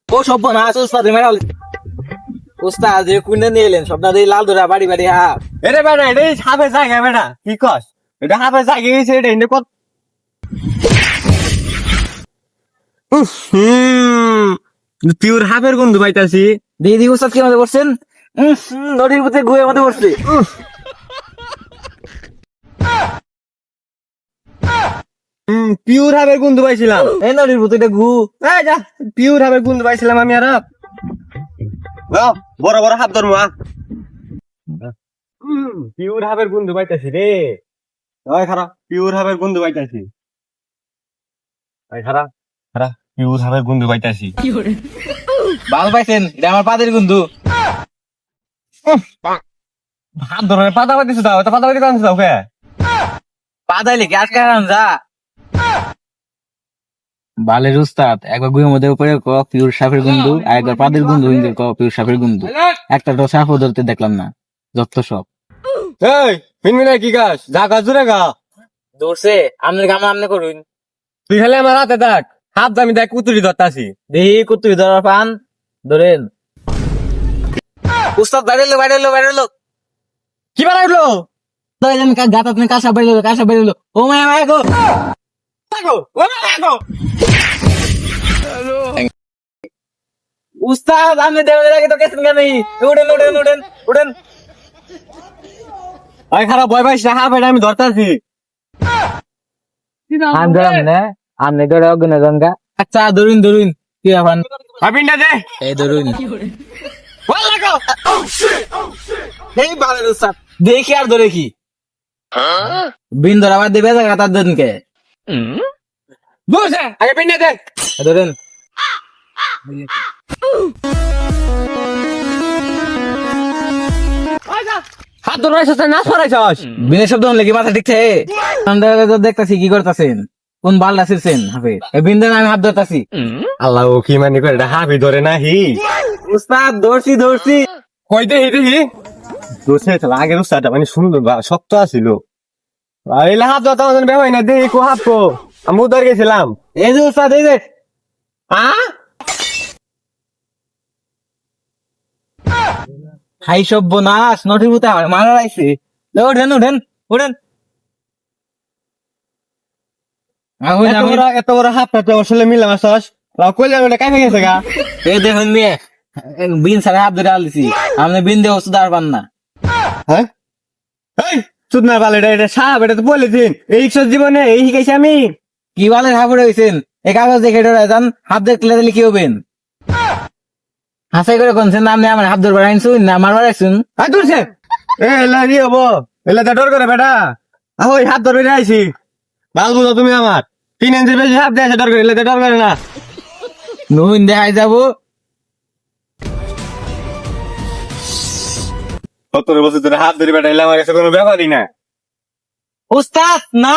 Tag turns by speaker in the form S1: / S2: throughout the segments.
S1: ও সব না উস্তাদ মেরা উস্তাদ কুইন্ডা নিয়ে এলেন সবটা দিয়ে লাল ধরা বাড়ি বাড়ি হা
S2: এটা বেটা এটা সাপের জায়গা বেটা কি কস এটা সাপের জায়গা গেছে এটা এনে কত পিওর হাফের গন্ধ পাইতাছি
S1: দিদি উস্তাদ কি মধ্যে করছেন নদীর মধ্যে গুয়ে মধ্যে পড়ছে
S2: পিওর হাফের গন্ধ পাইছিলাম
S1: এই নদীর মধ্যে এটা গু
S2: এই যা পিওর হাফের গন্ধ পাইছিলাম আমি আর বড় বড় হাত ধরবো পিওর হাফের গন্ধ পাইতাছি রে ওই খারাপ পিওর হাফের গন্ধ পাইতাছি ওই খারাপ খারাপ পিওর হাফের গন্ধ পাইতাছি
S1: ভাল পাইছেন এটা আমার পাদের বন্ধু
S2: হাত ধরে পাতা পাইতেছো দাও পাতা পাইতে কানছো দাও কে
S1: পাদাইলে কি আজকে আরাম যা বালের উস্তাদ একবার গুয়ের মধ্যে উপরে পিওর সাপের গন্ধু আর একবার পাদের গন্ধু পিওর সাপের গন্ধু একটা তো সাপও ধরতে দেখলাম না যত সব
S2: এই মিনমিনা কি গাছ যা গাছ জুড়ে গা
S1: দৌড়ছে আমনের কাম আমনে করুন
S2: তুই খালি আমার হাতে থাক হাত আমি দেখ কুতুরি ধরতাছি
S1: দেখি কুতুরি ধরার পান ধরেন উস্তাদ বাইরেলো
S2: কি বানাইলো
S1: দইলেন গাতা তুমি কাঁসা বাইরেলো ও মায়া মায়া গো উস্তাদ আপনি দেওয়ার আগে তো গেছেন কেন উঠেন
S2: ওই খারাপ ভয় পাইস না হাফ এটা আমি ধরতাছি
S1: আমি ধরাম না আপনি ধরে অগুনে গঙ্গা আচ্ছা ধরুন কি আফান
S2: হাফিনটা দে
S1: এই ধরুন এই বালের উস্তাদ দেখি আর ধরে কি বিন ধরাবার দেবে তার দিনকে
S2: বুঝে আগে পিন্ডা দে
S1: ধরেন
S2: হাত ধরাইছস না সরাইছস
S1: বিনের শব্দ হলে কি মাথা ঠিকছে দেখতেছি কি করতেছেন কোন বালটা ছিড়ছেন হাফে বিন্দান আমি হাত ধরতাছি
S2: আল্লাহ ও কি মানে করে হাফি ধরে না হি
S1: উস্তাদ ধরছি
S2: কই দে হি দোষে তো আগের উস্তাদটা মানে সুন্দর বা শক্ত আছিল আইলা হাত ধরতে আমাদের বেবাই না দেই কো হাত কো আমি উধার গেছিলাম
S1: এই যে উস্তাদ এই যে হাই সভ্য নাশ নটির মতো মারা রাইছে উঠেন
S2: এত বড় হাতটা তো আসলে মিলাম আসস কইলে ওটা কাইতে গেছে গা
S1: এই দেখুন মেয়ে বিন সারা হাত ধরে আলছি আপনি বিন দিয়ে ওষুধ আর পান না
S2: হ্যাঁ এই চুদনা বালেটা এটা সাপ এটা তো বলেছেন এই জীবনে এই শিখাইছি আমি
S1: কি বালের হাবড়ে হয়েছেন এই কাগজ দেখে ডরে যান হাত দেখলে দিলে কি হবেন হাসাই করে কোনছেন আপনি আমার হাত ধরবার আইনছুন না মারবার আইসুন
S2: হাত ধরছে এলা কি হবো এলা তো ডর করে বেটা ওই হাত ধরে আইছি ভাল বুঝো তুমি আমার 3 ইঞ্চি বেশি হাত দিয়ে ডর করে এলা তো ডর করে না
S1: নুন দেখাই যাবো
S2: 17 বছর ধরে হাত ধরে বেটা এলা আমার কাছে কোনো ব্যাপারই না
S1: উস্তাদ না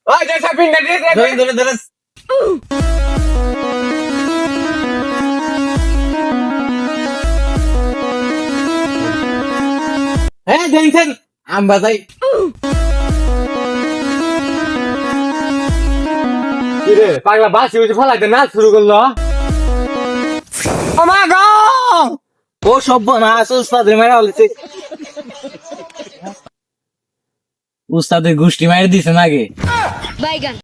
S2: ওই যে সাপিন না
S1: ধরে হ্যাঁ দেখছেন আম বাজাই
S2: কি রে পাগলা বাসি হইছে ফলাইতে নাচ শুরু করলো ও মা গো
S1: ও সভ্য না উস্তাদের মেরা হলেছে উস্তাদের গোষ্ঠী মায়ের দিছেন আগে